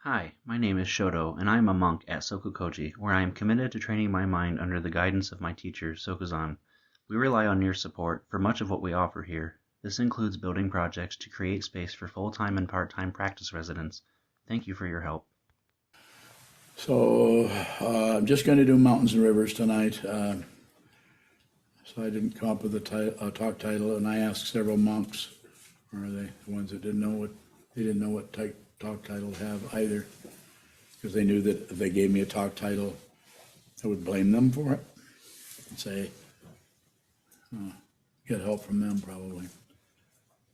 Hi, my name is Shoto, and I am a monk at Sokukoji, where I am committed to training my mind under the guidance of my teacher, Sokuzan. We rely on your support for much of what we offer here. This includes building projects to create space for full-time and part-time practice residents. Thank you for your help. So I'm just going to do mountains and rivers tonight. So I didn't come up with a talk title, and I asked several monks, or they the ones that didn't know what talk title to have either, because they knew that if they gave me a talk title, I would blame them for it and say, get help from them probably.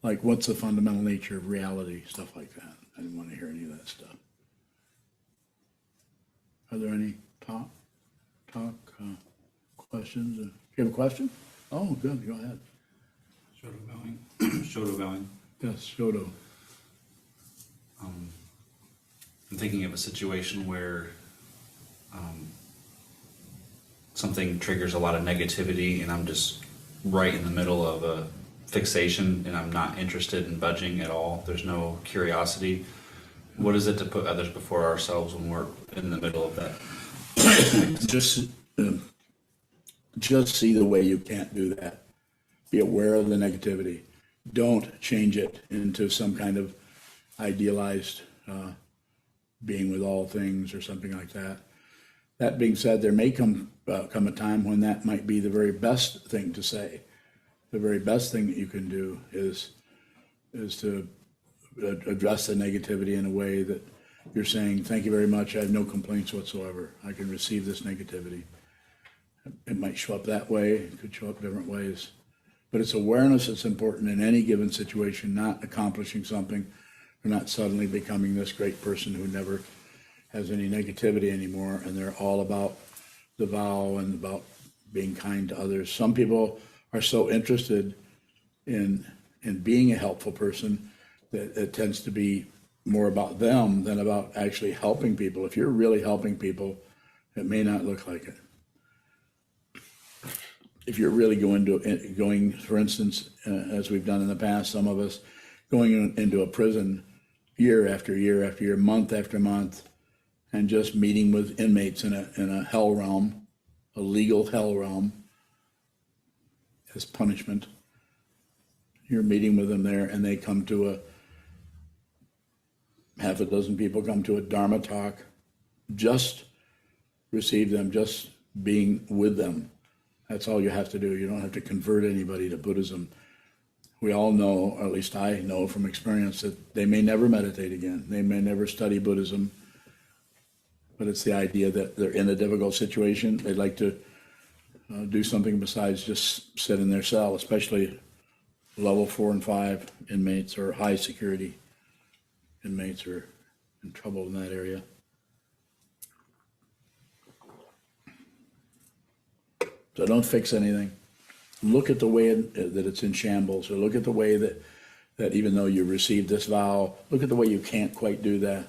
Like, what's the fundamental nature of reality, stuff like that. I didn't want to hear any of that stuff. Are there any talk questions? Do you have a question? Oh, good. Go ahead. Shoto bowing. Shoto bowing. Yes, Shoto. I'm thinking of a situation where something triggers a lot of negativity and I'm just right in the middle of a fixation and I'm not interested in budging at all. There's no curiosity. What is it to put others before ourselves when we're in the middle of that? Just see the way you can't do that. Be aware of the negativity. Don't change it into some kind of idealized being with all things or something like that. That being said, there may come a time when that might be the very best thing to say. The very best thing that you can do is to address the negativity in a way that you're saying, thank you very much, I have no complaints whatsoever. I can receive this negativity. It might show up that way, it could show up different ways. But it's awareness that's important in any given situation, not accomplishing something, or not suddenly becoming this great person who never has any negativity anymore, and they're all about the vow and about being kind to others. Some people are so interested in being a helpful person that it tends to be more about them than about actually helping people. If you're really helping people, it may not look like it. If you're really going, for instance, as we've done in the past, some of us going into a prison year after year after year, month after month, and just meeting with inmates in a hell realm, a legal hell realm, as punishment. You're meeting with them there, and they come to half a dozen people come to a Dharma talk, just receive them, just being with them. That's all you have to do. You don't have to convert anybody to Buddhism. We all know, or at least I know from experience, that they may never meditate again. They may never study Buddhism. But it's the idea that they're in a difficult situation. They'd like to do something besides just sit in their cell, especially level 4 and 5 inmates or high security inmates are in trouble in that area. So don't fix anything. Look at the way that it's in shambles, or look at the way that even though you received this vow, look at the way you can't quite do that.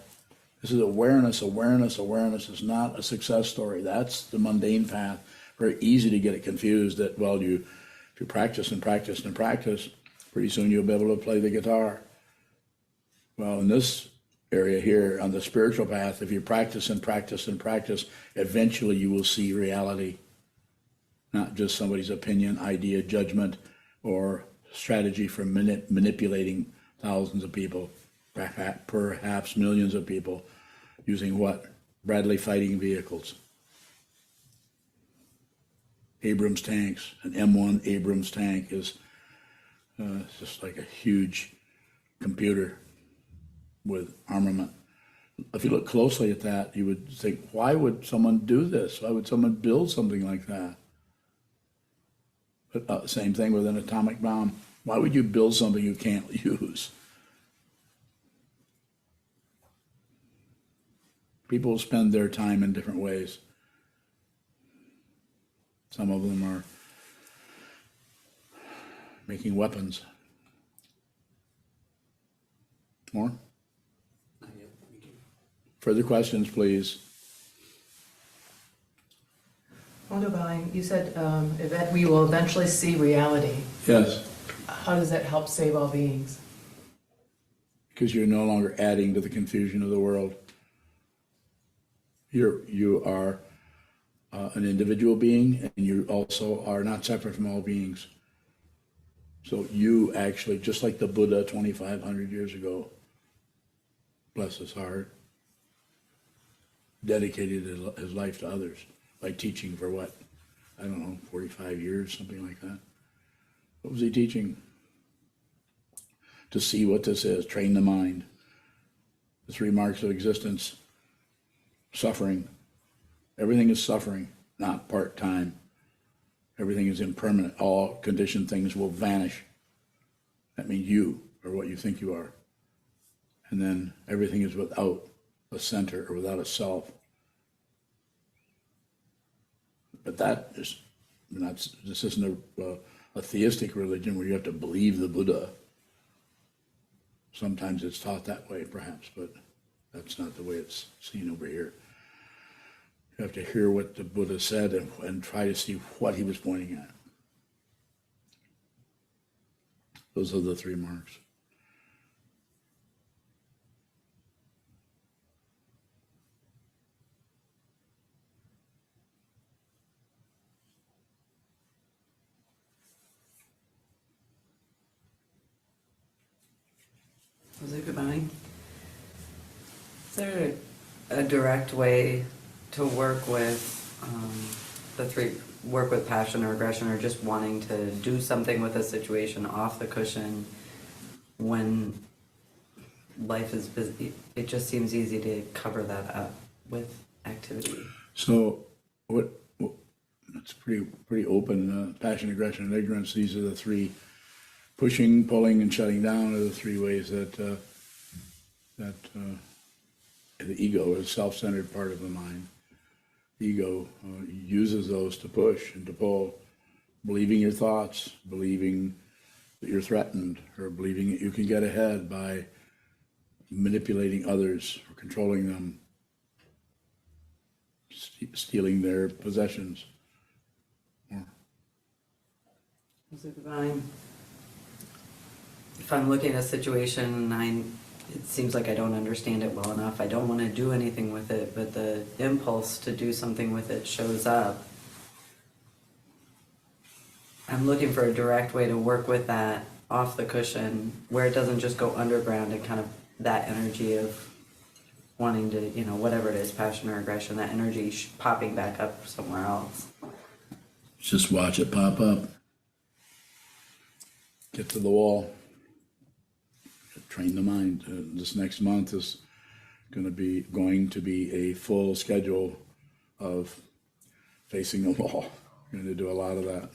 This is awareness, awareness, awareness. Is not a success story. That's the mundane path. Very easy to get it confused that, well, if you practice and practice and practice, pretty soon you'll be able to play the guitar. Well, in this area here, on the spiritual path, if you practice and practice and practice, eventually you will see reality. Not just somebody's opinion, idea, judgment, or strategy for manipulating thousands of people, perhaps millions of people, using what? Bradley fighting vehicles. Abrams tanks. An M1 Abrams tank is just like a huge computer with armament. If you look closely at that, you would think, why would someone do this? Why would someone build something like that? But same thing with an atomic bomb. Why would you build something you can't use? People spend their time in different ways. Some of them are making weapons. More? Further questions, please. Wonderbowing, you said we will eventually see reality. Yes. How does that help save all beings? Because you're no longer adding to the confusion of the world. You are an individual being, and you also are not separate from all beings. So you actually, just like the Buddha 2,500 years ago, bless his heart, dedicated his life to others by teaching for what? I don't know, 45 years, something like that. What was he teaching? To see what this is, train the mind. The 3 marks of existence, suffering. Everything is suffering, not part-time. Everything is impermanent. All conditioned things will vanish. That means you are what you think you are. And then everything is without a center or without a self. But that is not, this isn't a theistic religion where you have to believe the Buddha. Sometimes it's taught that way, perhaps, but that's not the way it's seen over here. You have to hear what the Buddha said and try to see what he was pointing at. Those are the 3 marks. Sokuzan, is there a direct way to work with work with passion or aggression, or just wanting to do something with a situation off the cushion when life is busy? It just seems easy to cover that up with activity. So it's pretty open. Passion, aggression, and ignorance. These are the 3. Pushing, pulling, and shutting down are the 3 ways that the ego is a self-centered part of the mind. The ego uses those to push and to pull, believing your thoughts, believing that you're threatened, or believing that you can get ahead by manipulating others or controlling them, stealing their possessions. Sokuzan, if I'm looking at a situation and it seems like I don't understand it well enough, I don't want to do anything with it, but the impulse to do something with it shows up, I'm looking for a direct way to work with that off the cushion where it doesn't just go underground and kind of that energy of wanting to, whatever it is, passion or aggression, that energy popping back up somewhere else. Just watch it pop up. Get to the wall. Train the mind. This next month is going to be a full schedule of facing the wall. We're going to do a lot of that.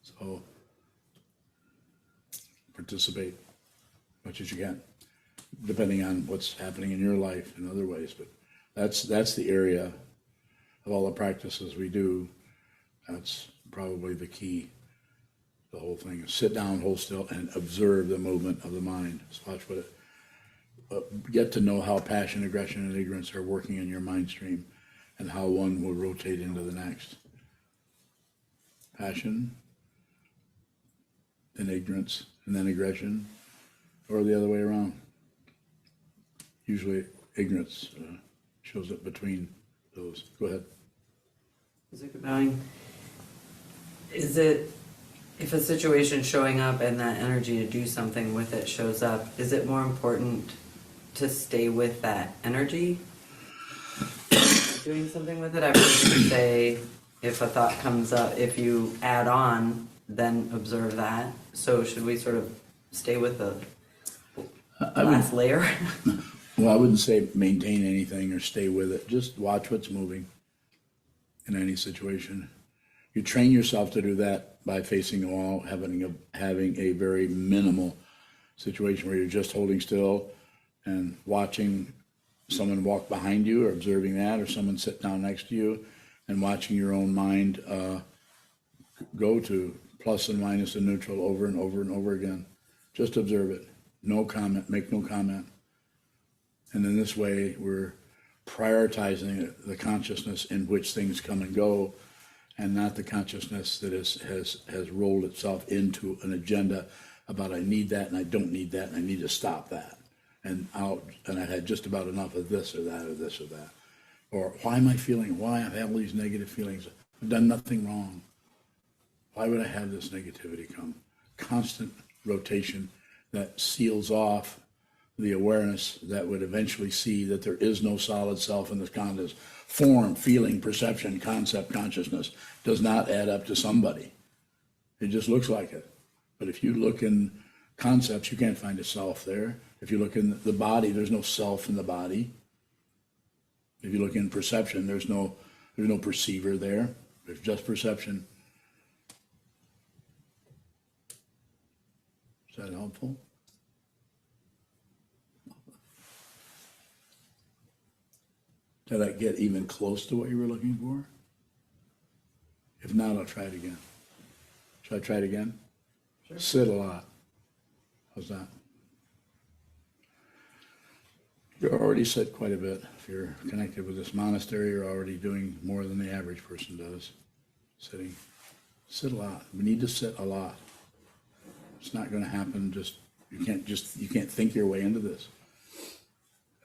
So participate as much as you can, depending on what's happening in your life in other ways. But that's the area of all the practices we do. That's probably the key. The whole thing is sit down, hold still, and observe the movement of the mind. Just watch get to know how passion, aggression, and ignorance are working in your mind stream, and how one will rotate into the next. Passion, then ignorance, and then aggression, or the other way around. Usually ignorance shows up between those. Go ahead. Is it, if a situation showing up and that energy to do something with it shows up, is it more important to stay with that energy? Doing something with it? I've heard you say if a thought comes up, if you add on, then observe that. So should we sort of stay with the last layer? Well, I wouldn't say maintain anything or stay with it. Just watch what's moving in any situation. You train yourself to do that by facing the wall, having a very minimal situation where you're just holding still and watching someone walk behind you, or observing that, or someone sit down next to you, and watching your own mind go to plus and minus and neutral over and over and over again. Just observe it. No comment. Make no comment. And in this way, we're prioritizing the consciousness in which things come and go, and not the consciousness that has rolled itself into an agenda about I need that and I don't need that and I need to stop that. and I had just about enough of this or that or this or that. Or why am I feeling, why I have all these negative feelings? I've done nothing wrong. Why would I have this negativity come? Constant rotation that seals off the awareness that would eventually see that there is no solid self in this context. Form, feeling, perception, concept, consciousness does not add up to somebody. It just looks like it. But if you look in concepts, you can't find a self there. If you look in the body, there's no self in the body. If you look in perception, there's no perceiver there. There's just perception. Is that helpful? Did I get even close to what you were looking for? If not, I'll try it again. Should I try it again? Sure. Sit a lot. How's that? You already sit quite a bit. If you're connected with this monastery, you're already doing more than the average person does. Sitting. Sit a lot. We need to sit a lot. It's not going to happen you can't think your way into this.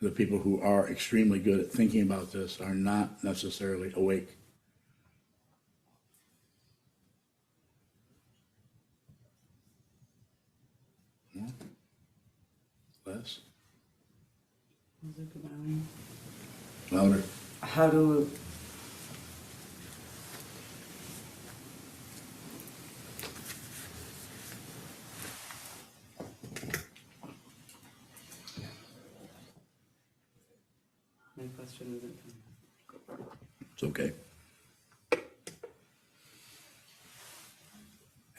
The people who are extremely good at thinking about this are not necessarily awake. Less? Louder. How do my question isn't It's okay.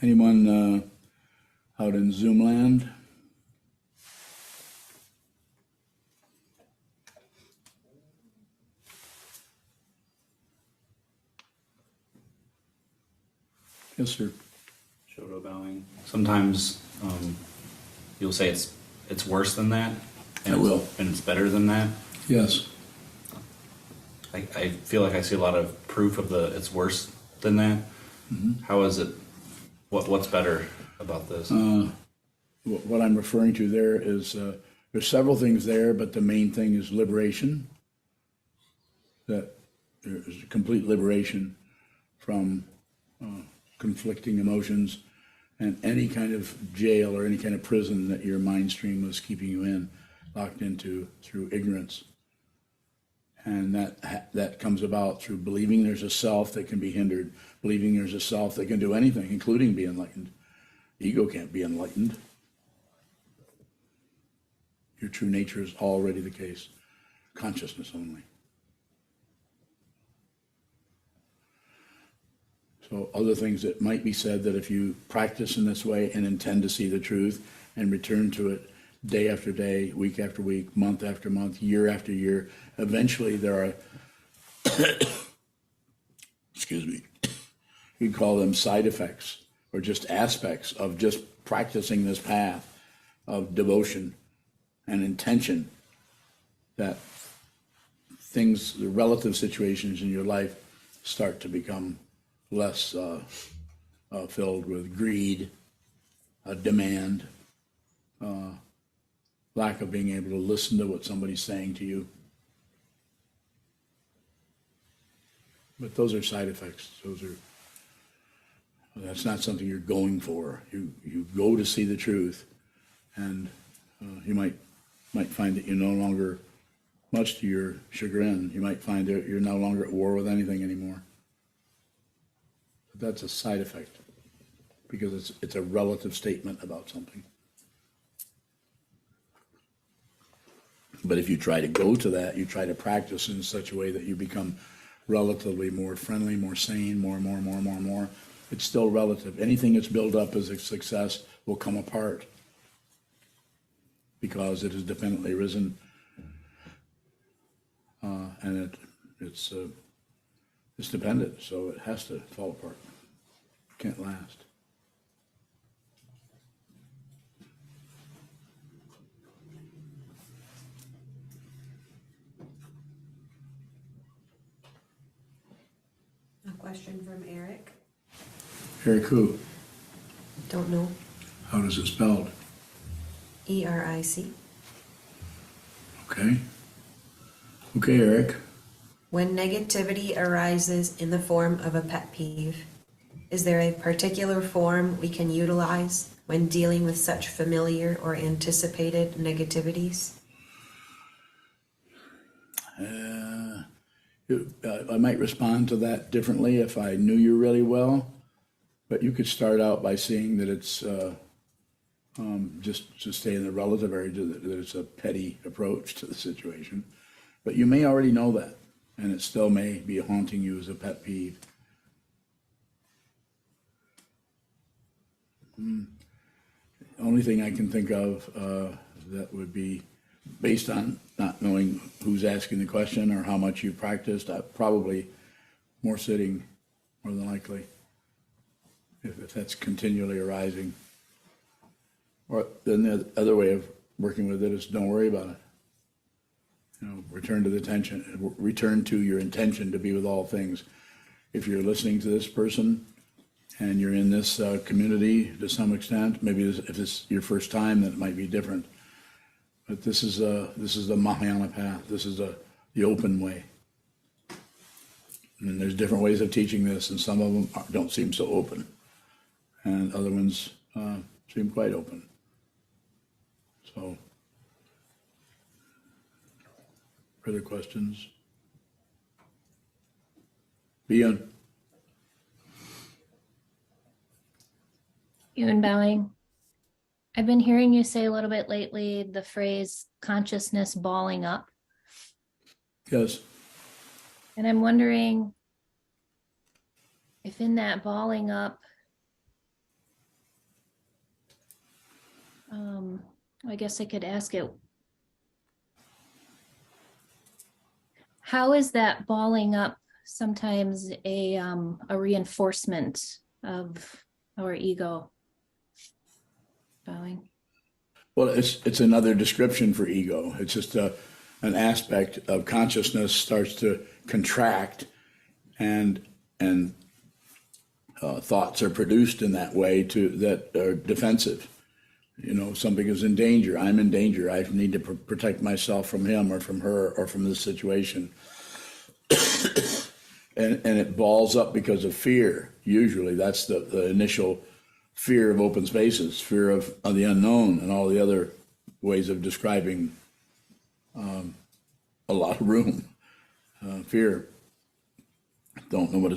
Anyone out in Zoom land? Yes, sir. Shoto bowing. Sometimes you'll say it's worse than that. And I will. And it's better than that. Yes. I feel like I see a lot of proof of it's worse than that. Mm-hmm. How is it? What's better about this? What I'm referring to there is there's several things there, but the main thing is liberation. That there's complete liberation from conflicting emotions and any kind of jail or any kind of prison that your mind stream was keeping you in, locked into through ignorance. And that comes about through believing there's a self that can be hindered, believing there's a self that can do anything, including be enlightened. Ego can't be enlightened. Your true nature is already the case. Consciousness only. So other things that might be said that if you practice in this way and intend to see the truth and return to it day after day, week after week, month after month, year after year, eventually there are, excuse me, you could call them side effects or just aspects of just practicing this path of devotion and intention, that things, the relative situations in your life start to become less filled with greed, demand, lack of being able to listen to what somebody's saying to you. But those are side effects. That's not something you're going for. You go to see the truth, and you might find that you're no longer, much to your chagrin, you might find that you're no longer at war with anything anymore. But that's a side effect, because it's a relative statement about something. But if you try to go to that, you try to practice in such a way that you become relatively more friendly, more sane, more, it's still relative. Anything that's built up as a success will come apart because it has dependently risen, and it's dependent, so it has to fall apart. It can't last. A question from Eric. Eric who? Don't know. How does it spelled? ERIC. Okay. Okay, Eric. When negativity arises in the form of a pet peeve, is there a particular form we can utilize when dealing with such familiar or anticipated negativities? I might respond to that differently if I knew you really well, but you could start out by seeing that it's just to stay in the relative area, that it's a petty approach to the situation. But you may already know that, and it still may be haunting you as a pet peeve. The only thing I can think of that would be based on not knowing who's asking the question or how much you practiced, probably more sitting, more than likely, if that's continually arising. Or then the other way of working with it is don't worry about it. Return to your intention to be with all things. If you're listening to this person and you're in this community to some extent, maybe if it's your first time, then it might be different. But this is the Mahayana path. This is the open way. And there's different ways of teaching this, and some of them don't seem so open, and other ones seem quite open. So, further questions? Beyond. Yun bowing. I've been hearing you say a little bit lately the phrase consciousness balling up. Yes. And I'm wondering if in that balling up, I guess I could ask it, how is that balling up sometimes a reinforcement of our ego? Bowing. Well, it's another description for ego. It's just an aspect of consciousness starts to contract, and thoughts are produced in that way that are defensive. Something is in danger. I'm in danger. I need to protect myself from him or from her or from this situation. and it balls up because of fear. Usually that's the initial fear of open spaces, fear of the unknown, and all the other ways of describing a lot of room. Fear. Don't know what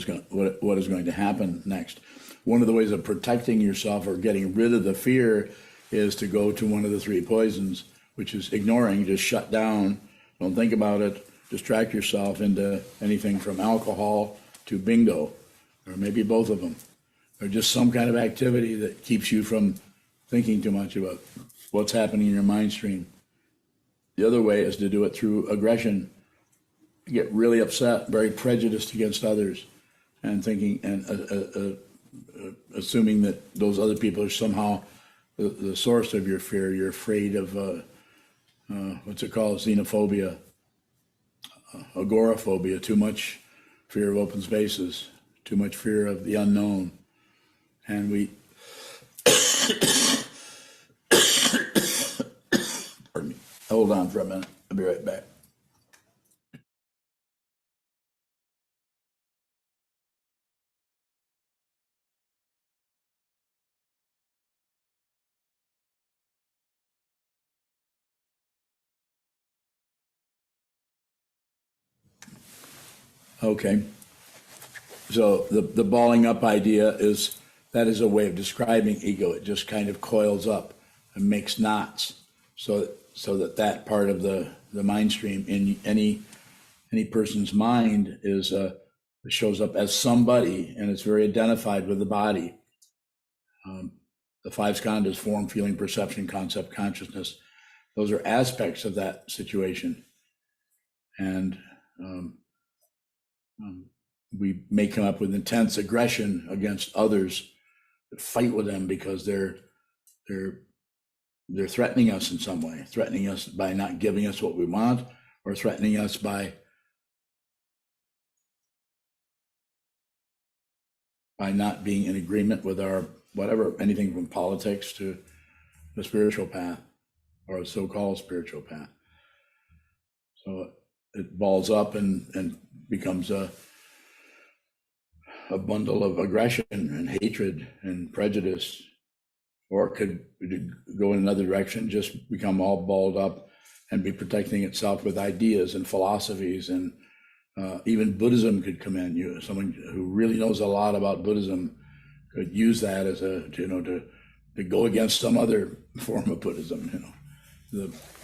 is going to happen next. One of the ways of protecting yourself or getting rid of the fear is to go to one of the three poisons, which is ignoring, just shut down, don't think about it, distract yourself into anything from alcohol to bingo, or maybe both of them, or just some kind of activity that keeps you from thinking too much about what's happening in your mind stream. The other way is to do it through aggression. Get really upset, very prejudiced against others, and thinking and assuming that those other people are somehow the source of your fear. You're afraid of what's it called? Xenophobia, agoraphobia. Too much fear of open spaces. Too much fear of the unknown, and we. Pardon me. Hold on for a minute. I'll be right back. Okay. So the balling up idea is a way of describing ego. It just kind of coils up and makes knots, so that part of the mind stream in any person's mind is shows up as somebody, and it's very identified with the body. The five skandhas: form, feeling, perception, concept, consciousness. Those are aspects of that situation, and we may come up with intense aggression against others, fight with them because they're threatening us in some way, threatening us by not giving us what we want, or threatening us by not being in agreement with our whatever, anything from politics to the spiritual path or a so-called spiritual path. So it balls up and becomes a bundle of aggression and hatred and prejudice, or it could go in another direction, just become all balled up and be protecting itself with ideas and philosophies. And even Buddhism could come in. Someone who really knows a lot about Buddhism could use that as to go against some other form of Buddhism,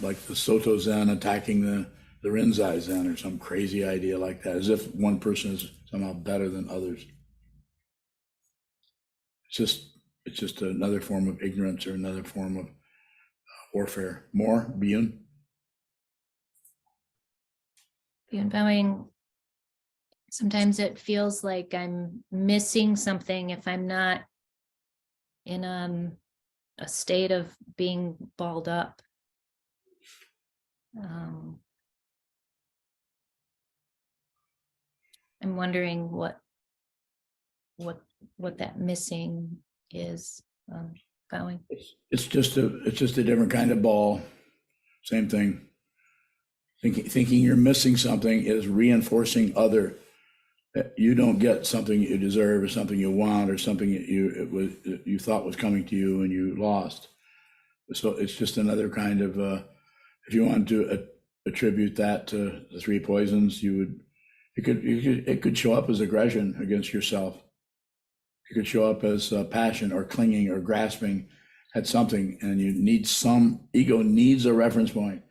like the Sokuzan attacking the Rinzai Zen, or some crazy idea like that, as if one person is somehow better than others. It's just another form of ignorance, or another form of warfare. More, Biyun? Bowing. Sometimes it feels like I'm missing something if I'm not in a state of being balled up. I'm wondering what that missing is. Bowing. It's just a different kind of ball. Same thing. Thinking you're missing something is reinforcing other. You don't get something you deserve, or something you want, or something you thought was coming to you and you lost. So it's just another kind of, if you want to attribute that to the three poisons, it could show up as aggression against yourself. It could show up as passion or clinging or grasping at something, and ego needs a reference point,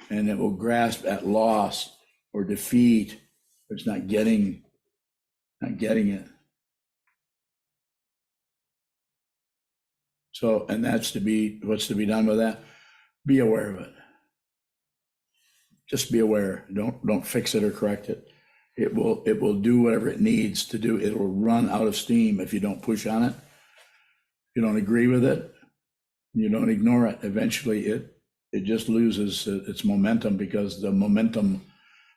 and it will grasp at loss or defeat. It's not getting it. So, and what's to be done with that? Be aware of it. Just be aware. Don't fix it or correct it. It will do whatever it needs to do. It will run out of steam if you don't push on it. You don't agree with it. You don't ignore it. Eventually, it just loses its momentum, because the momentum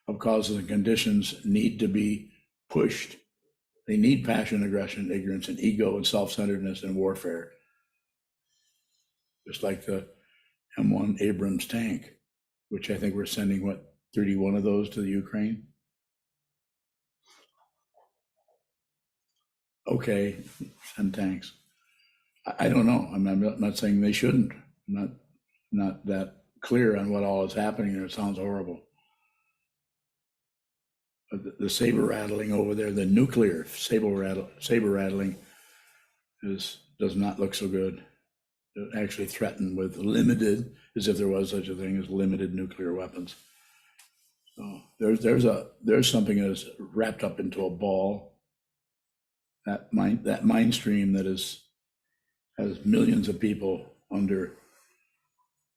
of causes and conditions need to be pushed. They need passion, aggression, ignorance, and ego, and self-centeredness, and warfare. Just like the M1 Abrams tank, which I think we're sending, 31 of those to the Ukraine? Okay, send tanks. I don't know. I'm not saying they shouldn't. I'm not that clear on what all is happening there. It sounds horrible. But the saber rattling over there, the nuclear saber rattling does not look so good. It actually threatened with limited, as if there was such a thing as limited nuclear weapons. So there's something that is wrapped up into a ball. That mind stream that has millions of people under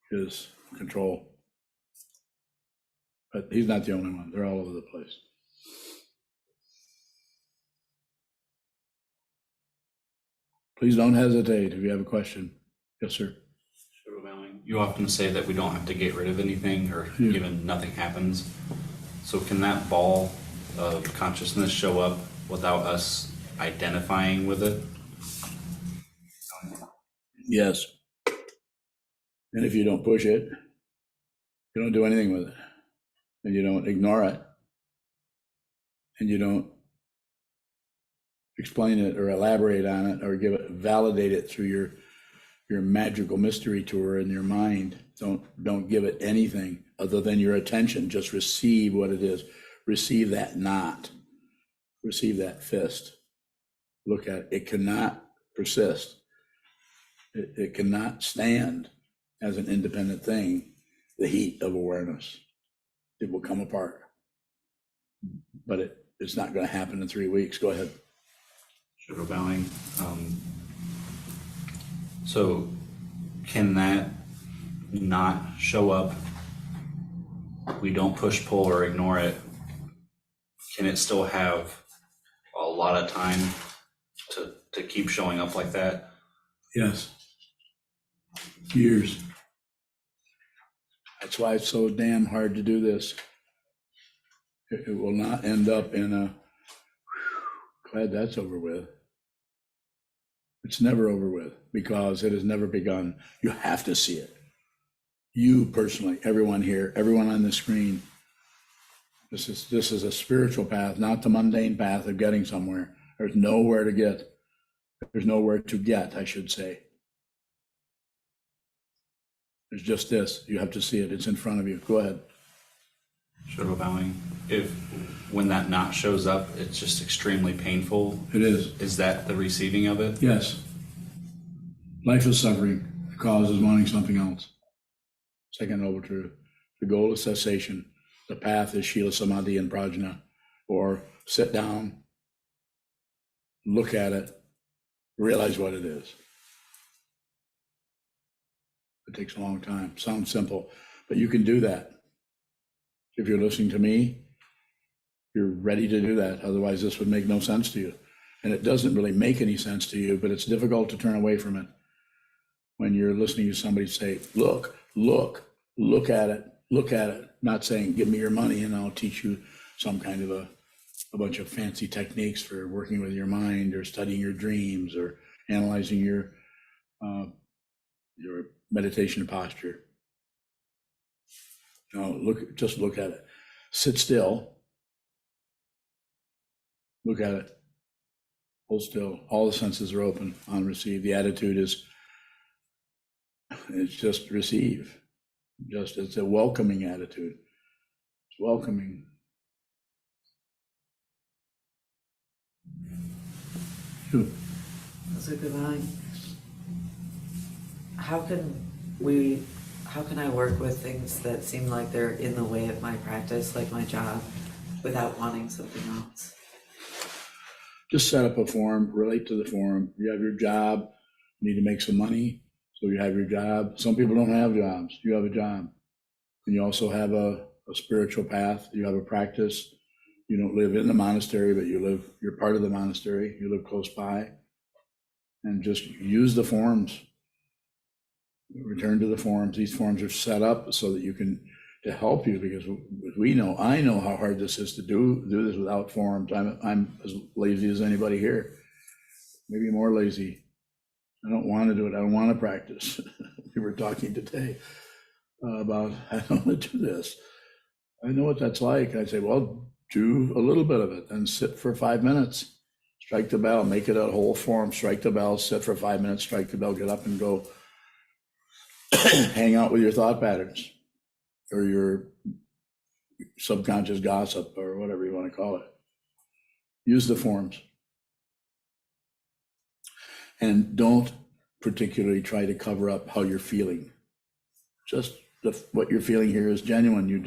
his control. But he's not the only one. They're all over the place. Please don't hesitate if you have a question. Yes, sir. You often say that we don't have to get rid of anything, or even nothing happens. So can that ball of consciousness show up without us identifying with it? Yes. And if you don't push it, you don't do anything with it, and you don't ignore it, and you don't explain it or elaborate on it or validate it through your magical mystery tour in your mind. Don't give it anything other than your attention. Just receive what it is. Receive that knot. Receive that fist. Look at it. It cannot persist. It cannot stand as an independent thing, the heat of awareness. It will come apart. But it's not going to happen in 3 weeks. Go ahead. Shadow bowing. So can that not show up? We don't push, pull, or ignore it. Can it still have a lot of time to keep showing up like that? Yes. Years. That's why it's so damn hard to do this. It will not end up in a, glad that's over with. It's never over with, because it has never begun. You have to see it. You personally, everyone here, everyone on the screen, This is a spiritual path, not the mundane path of getting somewhere. There's nowhere to get. There's nowhere to get, I should say. There's just this. You have to see it. It's in front of you. Go ahead. Shoto bowing. If when that knot shows up, it's just extremely painful. It is. Is that the receiving of it? Yes. Life is suffering. The cause is wanting something else. Second noble truth. The goal is cessation. The path is Shila Samadhi and Prajna. Or sit down, look at it, realize what it is. It takes a long time. Sounds simple, but you can do that. If you're listening to me, you're ready to do that. Otherwise, this would make no sense to you. And it doesn't really make any sense to you, but it's difficult to turn away from it. When you're listening to somebody say, look at it, not saying, give me your money and I'll teach you some kind of a bunch of fancy techniques for working with your mind or studying your dreams or analyzing your meditation posture. No, just look at it. Sit still. Look at it. Hold still. All the senses are open on receive. The attitude is, it's just receive. It's a welcoming attitude. It's welcoming. Sokuzan, how can I work with things that seem like they're in the way of my practice, like my job, without wanting something else? Just set up a form, relate to the form. You have your job, you need to make some money, so you have your job. Some people don't have jobs. You have a job. And you also have a spiritual path. You have a practice. You don't live in the monastery, but you're part of the monastery. You live close by. And just use the forms. Return to the forms. These forms are set up so that to help you, because I know how hard this is to do this without forms. I'm as lazy as anybody here, maybe more lazy. I don't want to do it. I don't want to practice. We were talking today about, I don't want to do this. I know what that's like. I say, well, do a little bit of it and sit for 5 minutes. Strike the bell, make it a whole form, strike the bell, sit for 5 minutes, strike the bell, get up and go hang out with your thought patterns or your subconscious gossip or whatever you want to call it. Use the forms. And don't particularly try to cover up how you're feeling. Just what you're feeling here is genuine. You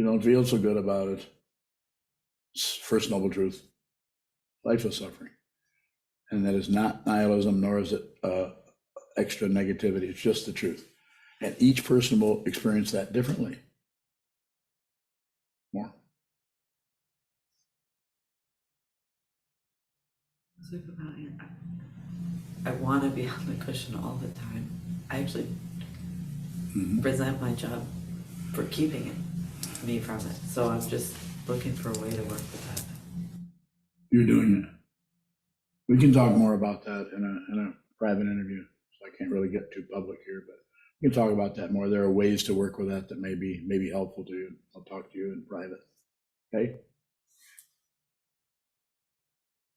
don't feel so good about it. First noble truth. Life is suffering. And that is not nihilism, nor is it extra negativity. It's just the truth. And each person will experience that differently. More. I want to be on the cushion all the time. I actually resent my job for keeping me from it. So I'm just looking for a way to work with that. You're doing it. We can talk more about that in a private interview. So I can't really get too public here, but we can talk about that more. There are ways to work with that may be helpful to you. I'll talk to you in private. Okay?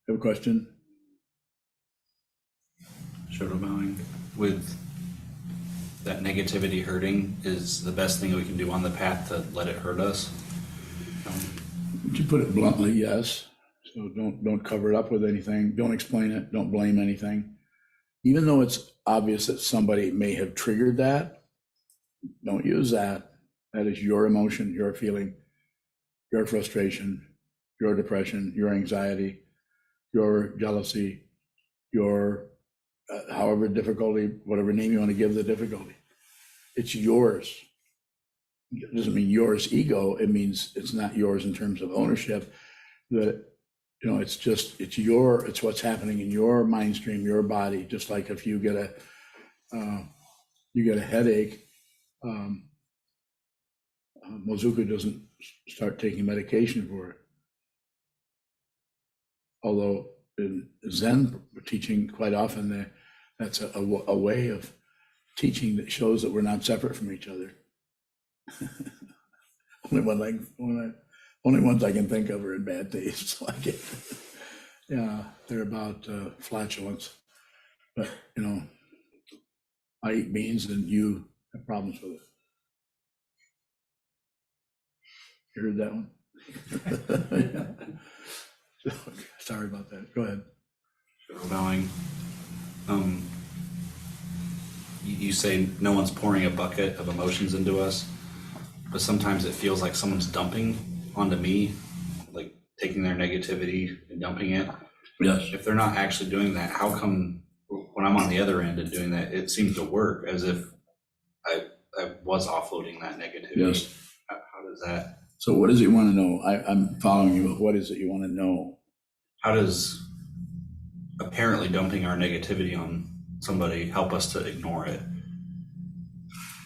Have a question? Shoto bowing. With that negativity hurting is the best thing we can do on the path to let it hurt us. To put it bluntly, yes. So don't cover it up with anything. Don't explain it. Don't blame anything. Even though it's obvious that somebody may have triggered that, don't use that. That is your emotion, your feeling, your frustration, your depression, your anxiety, your jealousy, your however difficulty, whatever name you want to give the difficulty. It's yours. It doesn't mean yours ego. It means it's not yours in terms of ownership. That it's what's happening in your mind stream, your body. Just like if you get a headache, Mozuku doesn't start taking medication for it. Although in Zen teaching, quite often that's a way of teaching that shows that we're not separate from each other. only ones I can think of are in bad taste. Like it. Yeah, they're about flatulence. But, you know, I eat beans and you have problems with it. You heard that one? Sorry about that. Go ahead. Bowing. You say no one's pouring a bucket of emotions into us, but sometimes it feels like someone's dumping onto me, like taking their negativity and dumping it. Yes. If they're not actually doing that, how come when I'm on the other end and doing that, it seems to work as if I was offloading that negativity? Yes. How does that? So what does it want to know? I'm following you. What is it you want to know? How does apparently dumping our negativity on somebody help us to ignore it?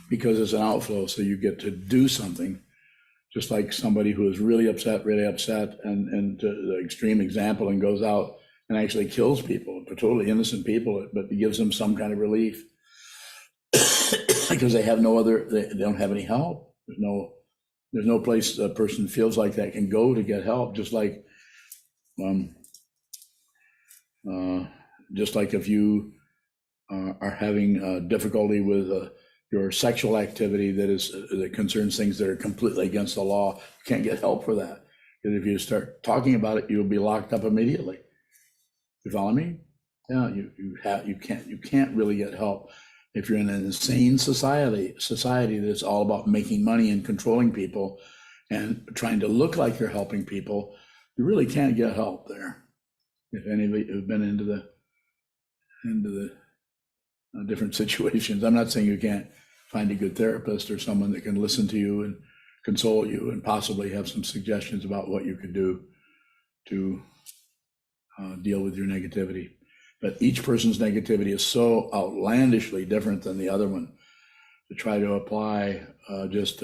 Because it's an outflow, so you get to do something. Just like somebody who is really upset, and to the extreme example, and goes out and actually kills people, totally innocent people, but it gives them some kind of relief because they have they don't have any help. There's no place a person feels like that can go to get help. Just like if you are having difficulty with your sexual activity that concerns things that are completely against the law, you can't get help for that. Because if you start talking about it, you'll be locked up immediately. You follow me? Yeah, you can't really get help if you're in an insane society that's all about making money and controlling people and trying to look like you're helping people. You really can't get help there. If any of you have been into the different situations, I'm not saying you can't find a good therapist or someone that can listen to you and console you and possibly have some suggestions about what you could do to deal with your negativity. But each person's negativity is so outlandishly different than the other one. To try to apply just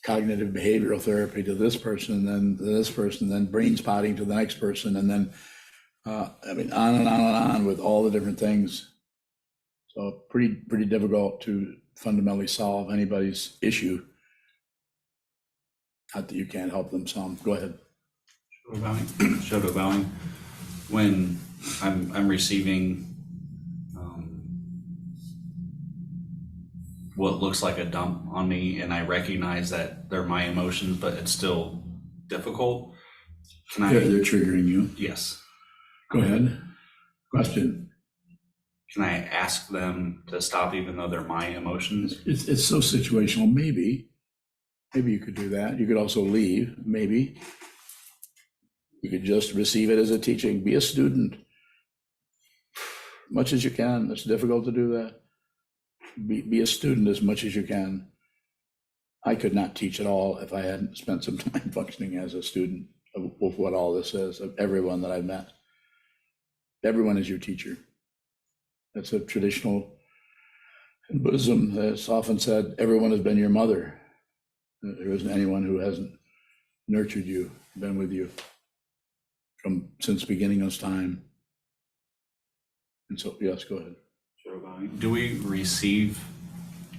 cognitive behavioral therapy to this person, and then this person, then brain spotting to the next person, and then on and on and on with all the different things. So pretty difficult to fundamentally solve anybody's issue. Not that you can't help them some. Go ahead. Shadow bowing. When I'm receiving what looks like a dump on me, and I recognize that they're my emotions, but it's still difficult. They're triggering you. Yes. Go ahead. Question. Can I ask them to stop even though they're my emotions? It's so situational. Maybe you could do that. You could also leave. Maybe you could just receive it as a teaching. Be a student much as you can. It's difficult to do that. Be a student as much as you can. I could not teach at all if I hadn't spent some time functioning as a student of what all this is, of everyone that I've met. Everyone is your teacher. That's a traditional in Buddhism that's often said, everyone has been your mother. There isn't anyone who hasn't nurtured you, been with you since beginning of time. And so, yes, go ahead. Do we receive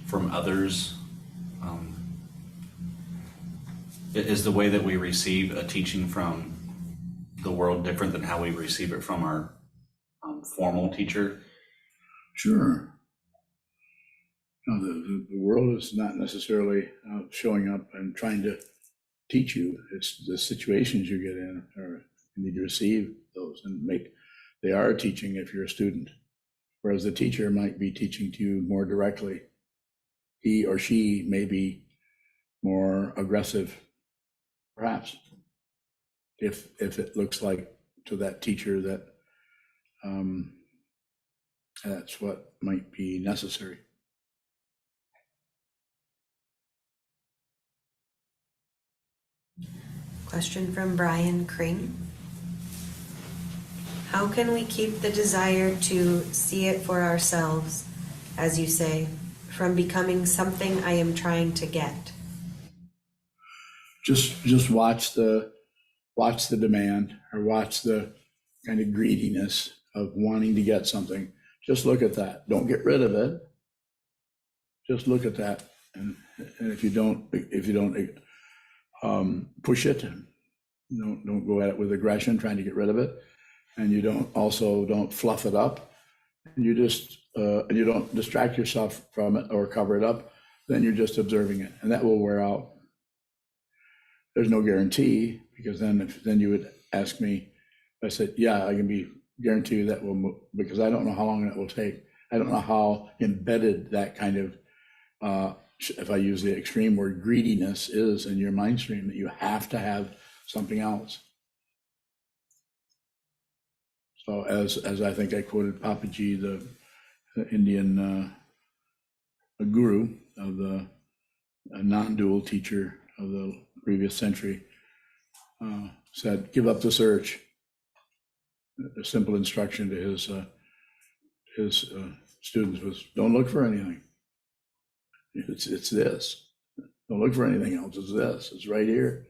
from others? Is the way that we receive a teaching from the world different than how we receive it from our formal teacher? Sure. No, the world is not necessarily showing up and trying to teach you. It's the situations you get in, or you need to receive those and they are teaching if you're a student. Whereas the teacher might be teaching to you more directly. He or she may be more aggressive, perhaps, if it looks like to that teacher that that's what might be necessary. Question from Brian Kring. How can we keep the desire to see it for ourselves, as you say, from becoming something I am trying to get? Just watch the demand, or watch the kind of greediness of wanting to get something. Just look at that. Don't get rid of it. Just look at that. And if you don't push it. Don't go at it with aggression, trying to get rid of it. And you don't fluff it up. And you don't distract yourself from it or cover it up. Then you're just observing it, and that will wear out. There's no guarantee, because then you would ask me. I said, yeah, I can guarantee you that will move, because I don't know how long that will take. I don't know how embedded that kind of, if I use the extreme word, greediness is in your mind stream, that you have to have something else. So as I think I quoted Papaji, the Indian guru of the non-dual teacher of the previous century, said, give up the search. A simple instruction to his students was, don't look for anything. It's this. Don't look for anything else. It's this. It's right here.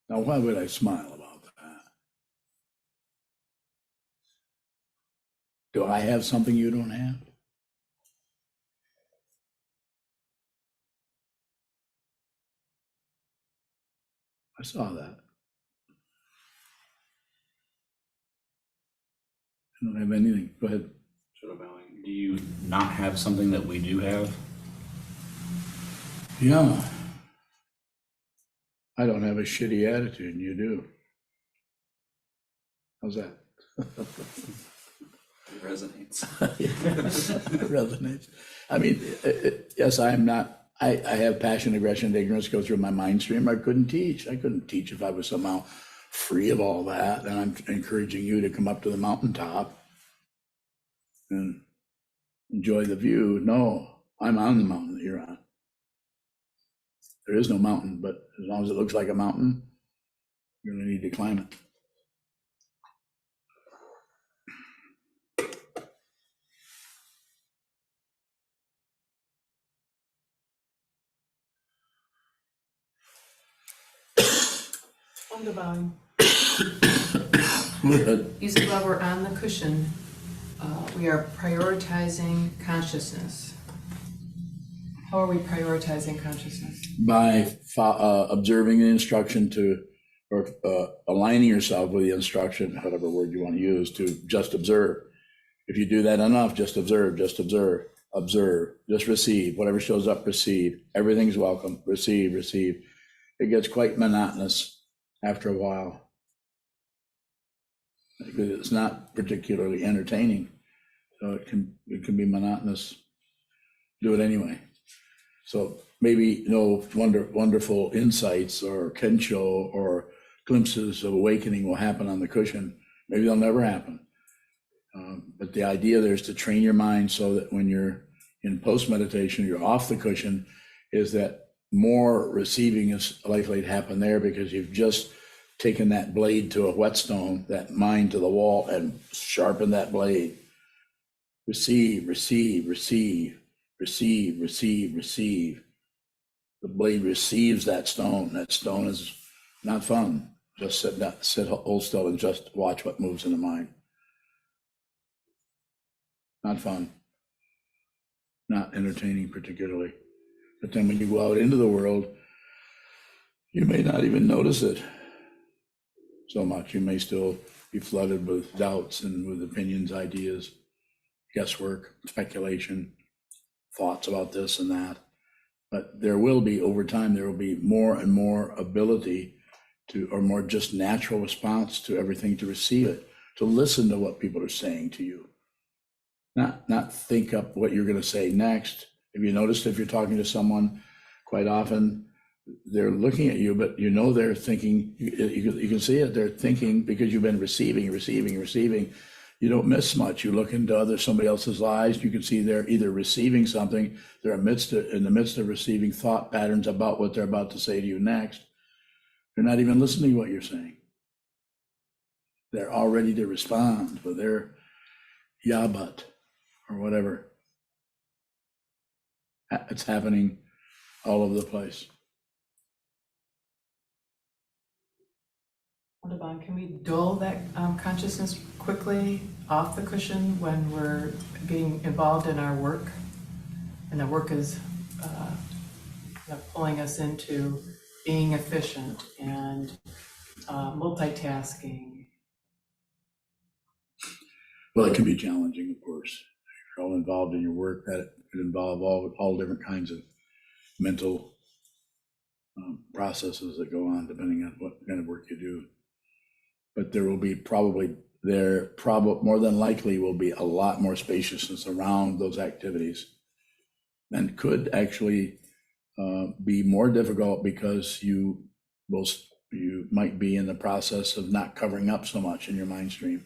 Now, why would I smile about that? Do I have something you don't have? I saw that. I don't have anything. Go ahead. Do you not have something that we do have? Yeah. I don't have a shitty attitude, and you do. How's that? It resonates. It resonates. I mean, yes, I'm not. I have passion, aggression, and ignorance go through my mind stream. I couldn't teach. If I was somehow free of all that. And I'm encouraging you to come up to the mountaintop and enjoy the view. No, I'm on the mountain that you're on. There is no mountain, but as long as it looks like a mountain, you're going to need to climb it. Wunderbar. Go ahead. You said while we're on the cushion, we are prioritizing consciousness. How are we prioritizing consciousness? By observing the instruction or aligning yourself with the instruction, whatever word you want to use, to just observe. If you do that enough, just observe, just receive. Whatever shows up, receive. Everything's welcome. Receive. It gets quite monotonous after a while, because it's not particularly entertaining. So it can be monotonous. Do it anyway. So maybe no wonderful insights or kensho or glimpses of awakening will happen on the cushion. Maybe they'll never happen. But the idea there is to train your mind so that when you're in post-meditation, you're off the cushion, is that more receiving is likely to happen there, because you've just taken that blade to a whetstone, that mind to the wall, and sharpened that blade. Receive. The blade receives that stone. That stone is not fun. Just hold still and just watch what moves in the mind. Not fun. Not entertaining particularly. But then when you go out into the world, you may not even notice it so much. You may still be flooded with doubts and with opinions, ideas, guesswork, speculation, thoughts about this and that. But there will be, over time, there will be more and more ability to, or more just natural response to everything, to receive it, to listen to what people are saying to you. Not think up what you're going to say next. Have you noticed, if you're talking to someone, quite often they're looking at you, but you know they're thinking, you can see it, they're thinking, because you've been receiving. You don't miss much. You look into somebody else's lives, you can see they're either receiving something, they're in the midst of receiving thought patterns about what they're about to say to you next. They're not even listening to what you're saying. They're all ready to respond, but they're yabat or whatever. It's happening all over the place. Wunderbar. Can we dull that consciousness quickly off the cushion when we're being involved in our work, and the work is pulling us into being efficient and multitasking. Well, it can be challenging, of course. If you're all involved in your work, that could involve all different kinds of mental processes that go on depending on what kind of work you do. But there will be more than likely will be a lot more spaciousness around those activities, and could actually be more difficult because you might be in the process of not covering up so much in your mind stream,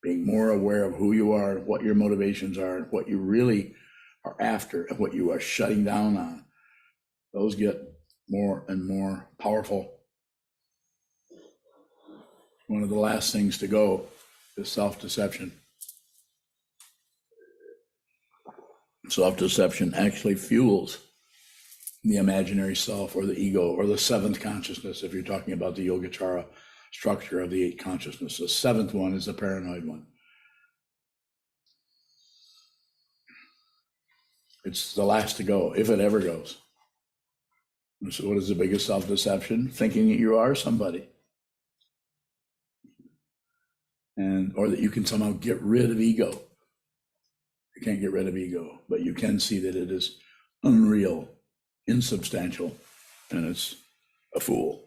being more aware of who you are, what your motivations are, what you really are after, and what you are shutting down on. Those get more and more powerful. One of the last things to go is self-deception. Self-deception actually fuels the imaginary self or the ego or the seventh consciousness, if you're talking about the Yogacara structure of the 8 consciousnesses. The seventh one is the paranoid one. It's the last to go, if it ever goes. So what is the biggest self-deception? Thinking that you are somebody. Or that you can somehow get rid of ego. You can't get rid of ego, but you can see that it is unreal, insubstantial, and it's a fool.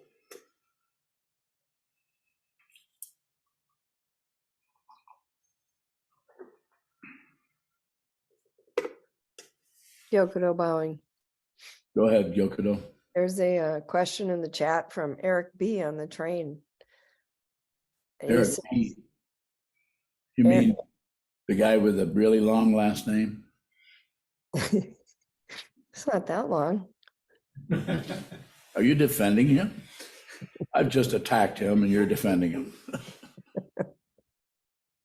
Gyokudo bowing. Go ahead, Gyokudo. There's a question in the chat from Eric B. on the train. And he Eric, says- you mean the guy with a really long last name? It's not that long. Are you defending him? I've just attacked him and you're defending him.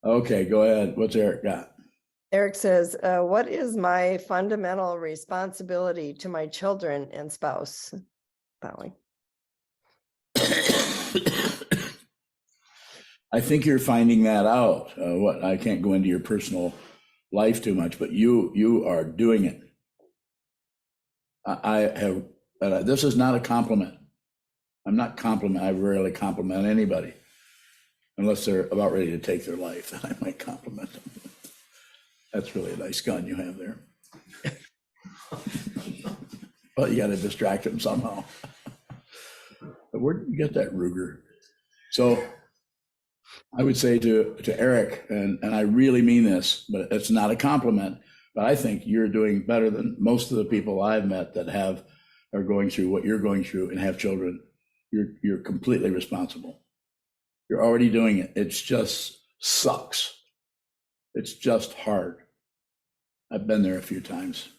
Okay, go ahead. What's Eric got? Eric says, what is my fundamental responsibility to my children and spouse? Bowing. I think you're finding that out. I can't go into your personal life too much, but you are doing it. I have, this is not a compliment. I rarely compliment anybody unless they're about ready to take their life. Then I might compliment them. That's really a nice gun you have there. But you got to distract them somehow. But where did you get that Ruger? So I would say to Eric, and I really mean this, but it's not a compliment, but I think you're doing better than most of the people I've met that are going through what you're going through and have children. You're completely responsible. You're already doing it. It just sucks. It's just hard. I've been there a few times,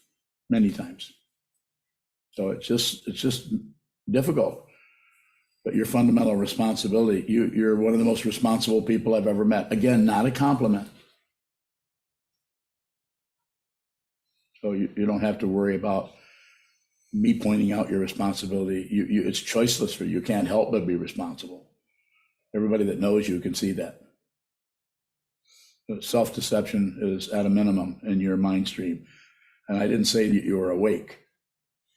many times. So it's just difficult. But your fundamental responsibility, you're one of the most responsible people I've ever met. Again, not a compliment. So you don't have to worry about me pointing out your responsibility. It's choiceless for you. You can't help but be responsible. Everybody that knows you can see that. Self-deception is at a minimum in your mind stream. And I didn't say that you were awake.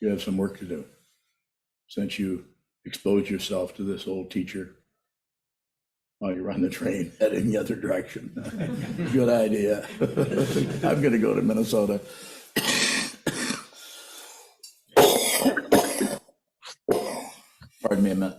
You have some work to do. Since you expose yourself to this old teacher while you're on the train heading the other direction. Good idea. I'm going to go to Minnesota. Pardon me a minute.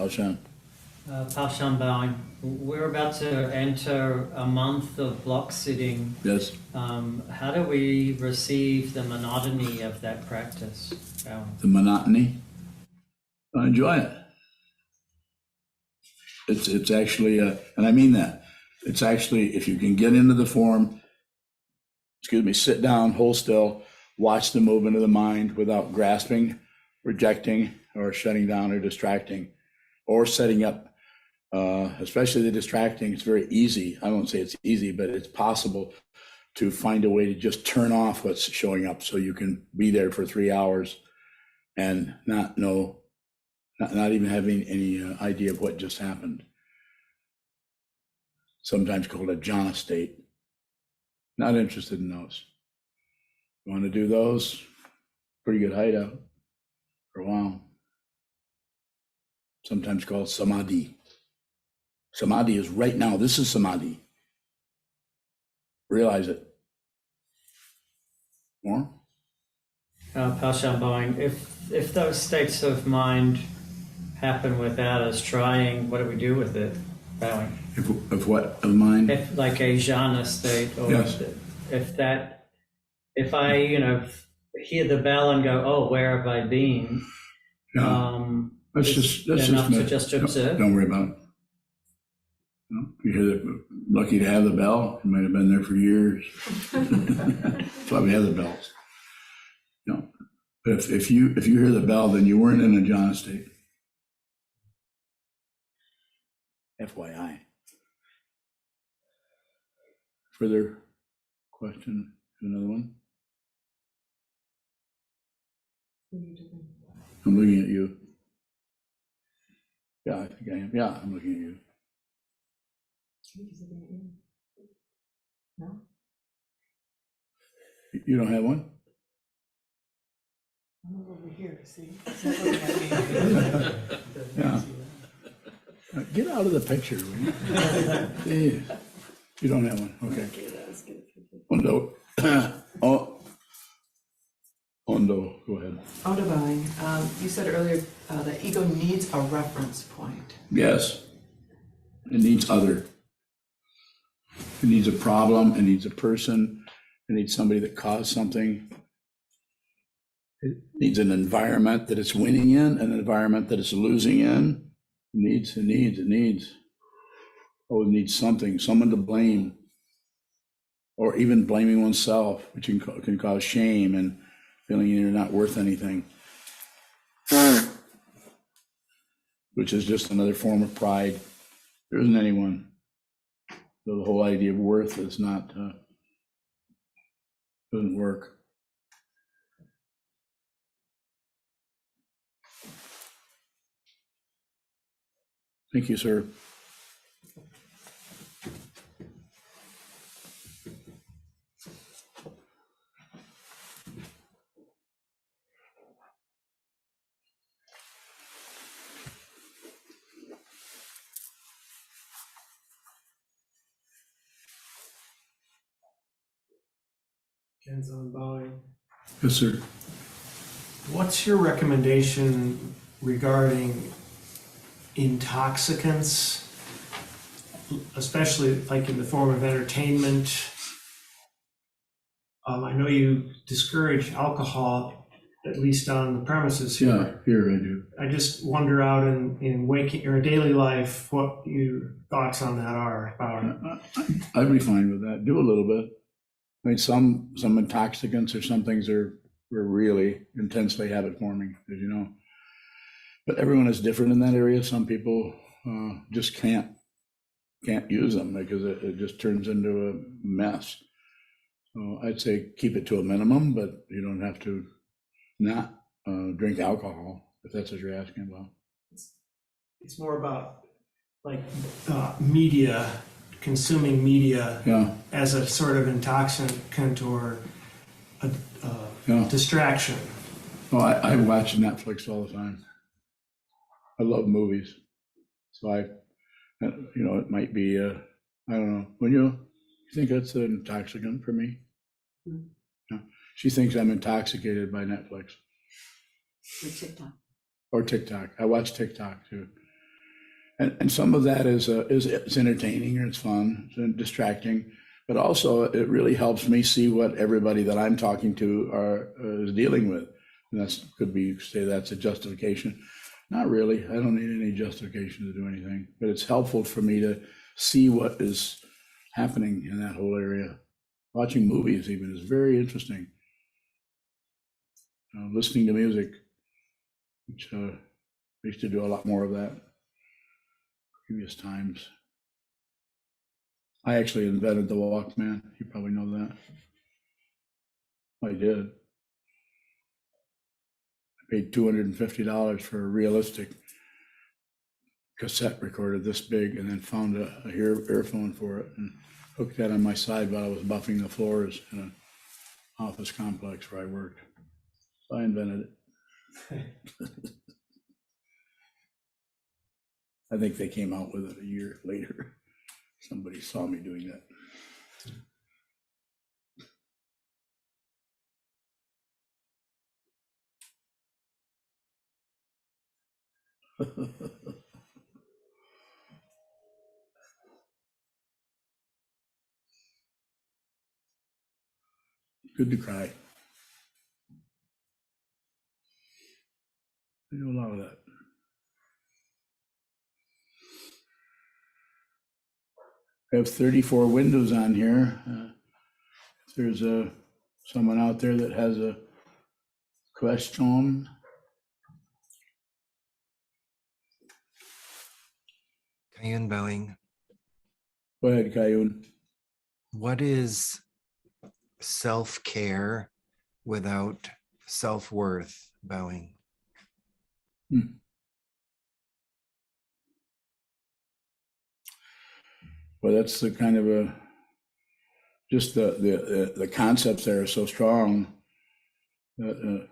Sean. Paushan bowing. We're about to enter a month of block sitting. Yes. How do we receive the monotony of that practice? The monotony. I enjoy it. It's actually, and I mean that. It's actually, if you can get into the form, sit down, hold still, watch the movement of the mind without grasping, rejecting, or shutting down or distracting, or setting up, especially the distracting. It's very easy. I won't say it's easy, but it's possible to find a way to just turn off what's showing up so you can be there for 3 hours and not even having any idea of what just happened. Sometimes called a jhana state. Not interested in those. You want to do those? Pretty good hideout for a while. Sometimes called samadhi. Samadhi is right now. This is samadhi. Realize it. More? Paushan, if those states of mind happen without us trying, what do we do with it? Bowing. Of what? Of mind? If like a jhana state, or Yes. if I, hear the bell and go, oh, where have I been? Yeah. That's Is just enough to just observe. Don't worry about it. No, you hear that? Lucky to have the bell. It might have been there for years. That's why we have the bells. No, if you hear the bell, then you weren't in a jhana state. FYI. Further question? Another one? I'm looking at you. Yeah, I think I am. Yeah, I'm looking at you. No? You don't have one? I'm over here, see? Yeah. Get out of the picture, will you? Yeah. You don't have one, okay. Ondo. Ondo, go ahead. Audubon, you said earlier that ego needs a reference point. Yes. It needs other. It needs a problem, it needs a person, it needs somebody that caused something. It needs an environment that it's winning in, an environment that it's losing in. It needs. Oh, it needs something, someone to blame. Or even blaming oneself, which can cause shame and feeling you're not worth anything. Which is just another form of pride. There isn't anyone. So the whole idea of worth is not, doesn't work. Thank you, sir. Kenzan bowing. Yes, sir. What's your recommendation regarding intoxicants, especially like in the form of entertainment? I know you discourage alcohol, at least on the premises here. Yeah, here I do. I just wonder out in waking or daily life what your thoughts on that are about it. I'd be fine with that. Do a little bit. I mean, some intoxicants or some things are really intensely habit forming, as you know. But everyone is different in that area. Some people just can't use them because it just turns into a mess. So I'd say keep it to a minimum, but you don't have to not drink alcohol, if that's what you're asking about. It's more about like media, consuming media Yeah, as a sort of intoxicant or a yeah. distraction. Oh, I watch Netflix all the time. I love movies. So it might be, I don't know. When you think that's an intoxicant for me? Yeah. She thinks I'm intoxicated by Netflix. Or TikTok. I watch TikTok too. And some of that is it's entertaining or it's fun, it's distracting, but also it really helps me see what everybody that I'm talking to is dealing with. And that's a justification. Not really. I don't need any justification to do anything, but it's helpful for me to see what is happening in that whole area. Watching movies even is very interesting. listening to music, which I used to do a lot more of that previous times. I actually invented the Walkman. You probably know that. I did. I paid $250 for a realistic cassette recorder this big, and then found a earphone for it and hooked that on my side while I was buffing the floors in an office complex where I worked. So I invented it. I think they came out with it a year later. Somebody saw me doing that. Good to cry. I do a lot of that. I have 34 windows on here. If there's someone out there that has a question. Kayun Bowing, Go ahead, Kayun. what is self-care without self-worth, Bowing? Well, that's the kind of just the concepts there are so strong that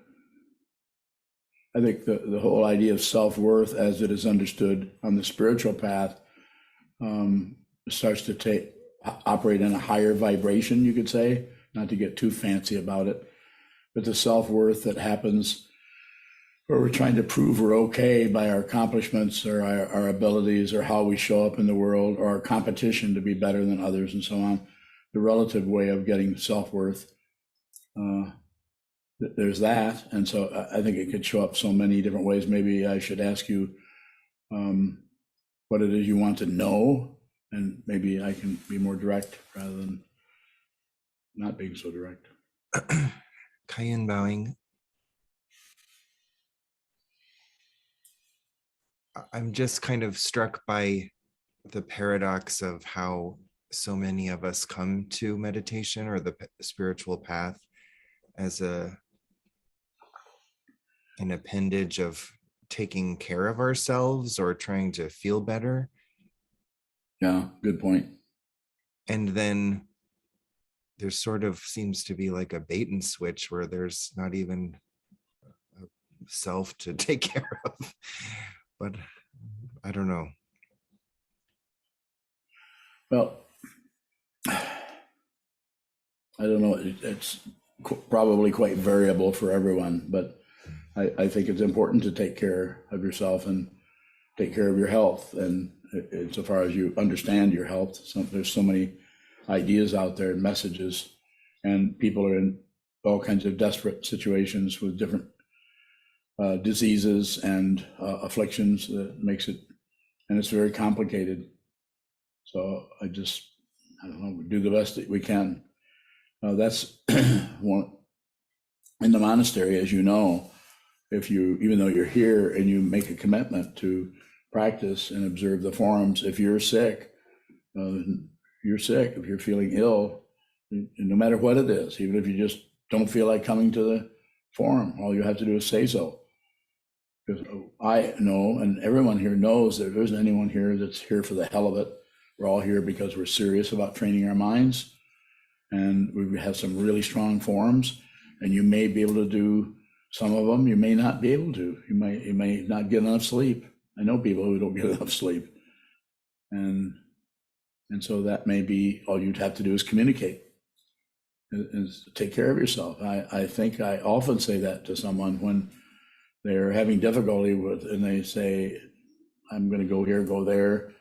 I think the whole idea of self-worth as it is understood on the spiritual path starts to operate in a higher vibration, you could say, not to get too fancy about it, but the self-worth that happens where we're trying to prove we're okay by our accomplishments or our abilities or how we show up in the world or our competition to be better than others and so on. The relative way of getting self-worth, there's that. And so I think it could show up so many different ways. Maybe I should ask you what it is you want to know, and maybe I can be more direct rather than not being so direct. Kayun Bowing, I'm just kind of struck by the paradox of how so many of us come to meditation or the spiritual path as an appendage of taking care of ourselves or trying to feel better. Yeah, good point. And then there sort of seems to be like a bait and switch where there's not even a self to take care of. But I don't know. Well, I don't know. It's probably quite variable for everyone, but I think it's important to take care of yourself and take care of your health. And insofar as you understand your health, there's so many ideas out there and messages, and people are in all kinds of desperate situations with different diseases and afflictions that makes it, and it's very complicated. So I don't know, we do the best that we can. That's one in the monastery, as you know, even though you're here and you make a commitment to practice and observe the forms, if you're sick, you're sick. If you're feeling ill, no matter what it is, even if you just don't feel like coming to the forum, all you have to do is say so. Because I know, and everyone here knows, that there isn't anyone here that's here for the hell of it. We're all here because we're serious about training our minds, and we have some really strong forms, and you may be able to do some of them, you may not be able to. You may not get enough sleep. I know people who don't get enough sleep. And so that may be all you'd have to do is communicate, is take care of yourself. I think I often say that to someone when they're having difficulty with, and they say, I'm going to go here, go there,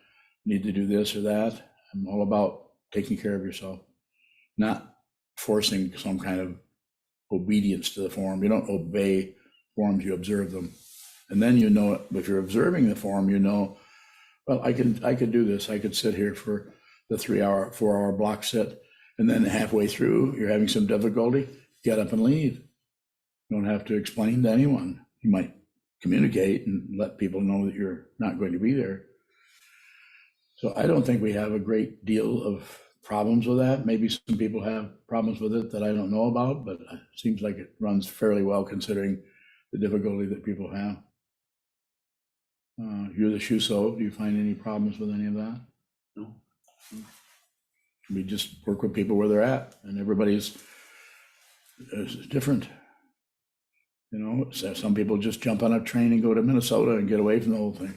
need to do this or that. I'm all about taking care of yourself, not forcing some kind of obedience to the form. You don't obey forms, you observe them. And then you know, if you're observing the form, you know, well, I could do this. I could sit here for the 4-hour block sit, and then halfway through, you're having some difficulty, get up and leave. You don't have to explain to anyone. You might communicate and let people know that you're not going to be there. So I don't think we have a great deal of problems with that. Maybe some people have problems with it that I don't know about, but it seems like it runs fairly well considering the difficulty that people have. You're the Shuso. Do you find any problems with any of that? No. We just work with people where they're at, and everybody's is different. You know, so some people just jump on a train and go to Minnesota and get away from the whole thing.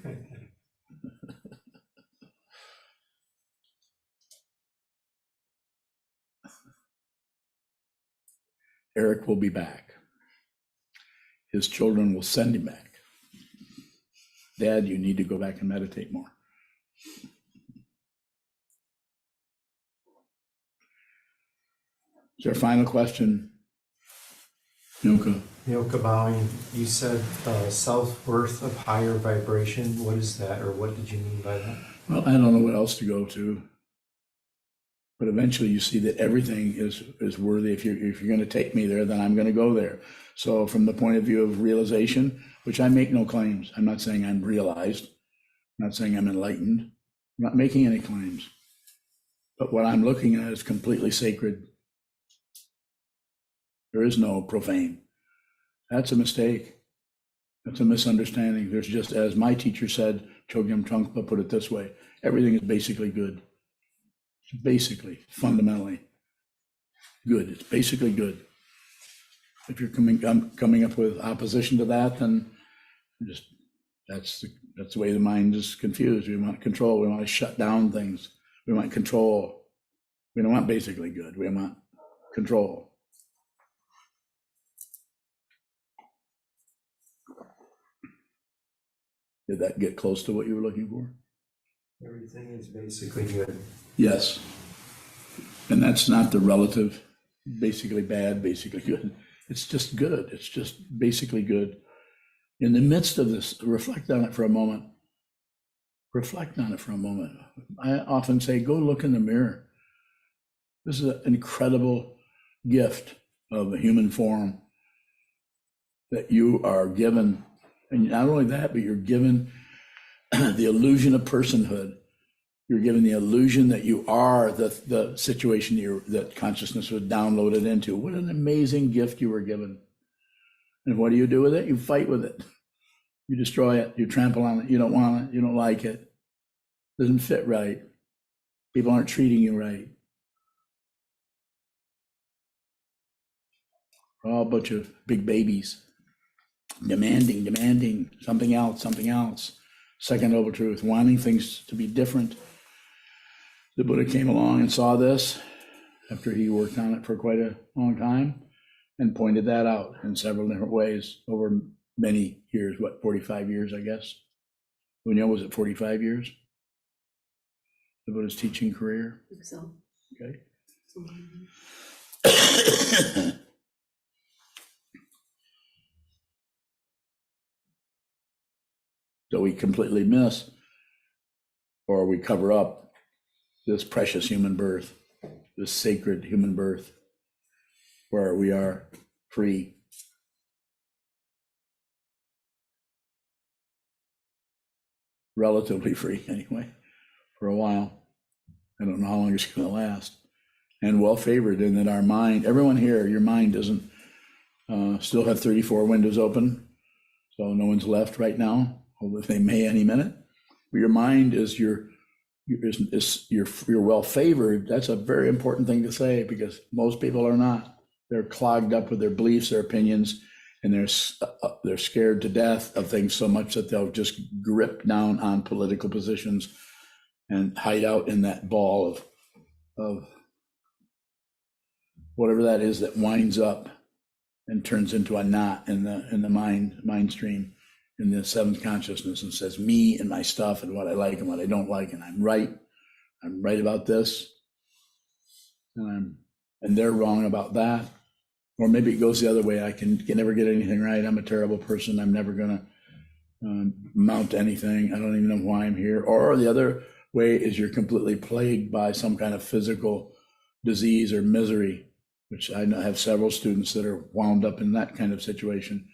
Eric will be back. His children will send him back. Dad, you need to go back and meditate more. Is there a final question? Milka. Milka bowing, you said self-worth of higher vibration. What is that, or what did you mean by that? Well, I don't know what else to go to. But eventually you see that everything is worthy. If you're going to take me there, then I'm going to go there. So from the point of view of realization, which I make no claims. I'm not saying I'm realized. I'm not saying I'm enlightened. I'm not making any claims. But what I'm looking at is completely sacred. There is no profane. That's a mistake. That's a misunderstanding. There's just, as my teacher said, Chogyam Trungpa put it this way, everything is basically good. It's basically, fundamentally good. It's basically good. If you're coming up with opposition to that, then just that's the way the mind is confused. We want control. We want to shut down things. We want control. We don't want basically good. We want control. Did that get close to what you were looking for? Everything is basically good. Yes. And that's not the relative, basically bad, basically good. It's just good. It's just basically good. In the midst of this, reflect on it for a moment. Reflect on it for a moment. I often say, go look in the mirror. This is an incredible gift of a human form that you are given. And not only that, but you're given the illusion of personhood. You're given the illusion that you are the situation that consciousness was downloaded into. What an amazing gift you were given. And what do you do with it? You fight with it. You destroy it. You trample on it. You don't want it. You don't like it. It doesn't fit right. People aren't treating you right. We're all a bunch of big babies. Demanding something else. Second noble truth, wanting things to be different. The Buddha came along and saw this after he worked on it for quite a long time and pointed that out in several different ways over many years, 45 years, I guess. Was it 45 years? The Buddha's teaching career? I think so. Okay. So we completely miss, or we cover up, this precious human birth, this sacred human birth, where we are free. Relatively free, anyway, for a while. I don't know how long it's going to last. And well favored in that our mind, everyone here, your mind doesn't still have 34 windows open, so no one's left right now. Although they may any minute, but your mind is you're well favored. That's a very important thing to say, because most people are not. They're clogged up with their beliefs, their opinions, and they're scared to death of things so much that they'll just grip down on political positions and hide out in that ball of whatever that is that winds up and turns into a knot in the mind stream. In the seventh consciousness, and says me and my stuff and what I like and what I don't like, and I'm right about this, and they're wrong about that. Or maybe it goes the other way. I can never get anything right. I'm a terrible person. I'm never gonna amount to anything. I don't even know why I'm here. Or the other way is you're completely plagued by some kind of physical disease or misery, which I know have several students that are wound up in that kind of situation.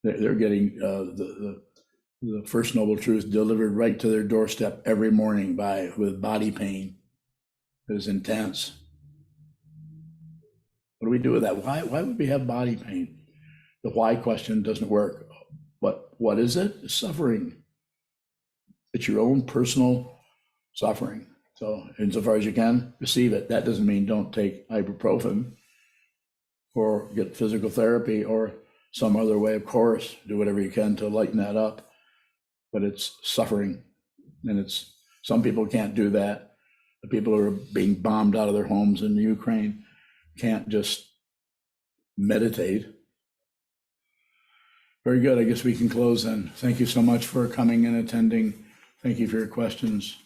They're getting the first noble truth delivered right to their doorstep every morning with body pain that is intense. What do we do with that? Why would we have body pain? The why question doesn't work. What is it? It's suffering. It's your own personal suffering. So insofar as you can, receive it. That doesn't mean don't take ibuprofen or get physical therapy or some other way, of course. Do whatever you can to lighten that up. But it's suffering. And some people can't do that. The people who are being bombed out of their homes in Ukraine can't just meditate. Very good. I guess we can close then. Thank you so much for coming and attending. Thank you for your questions.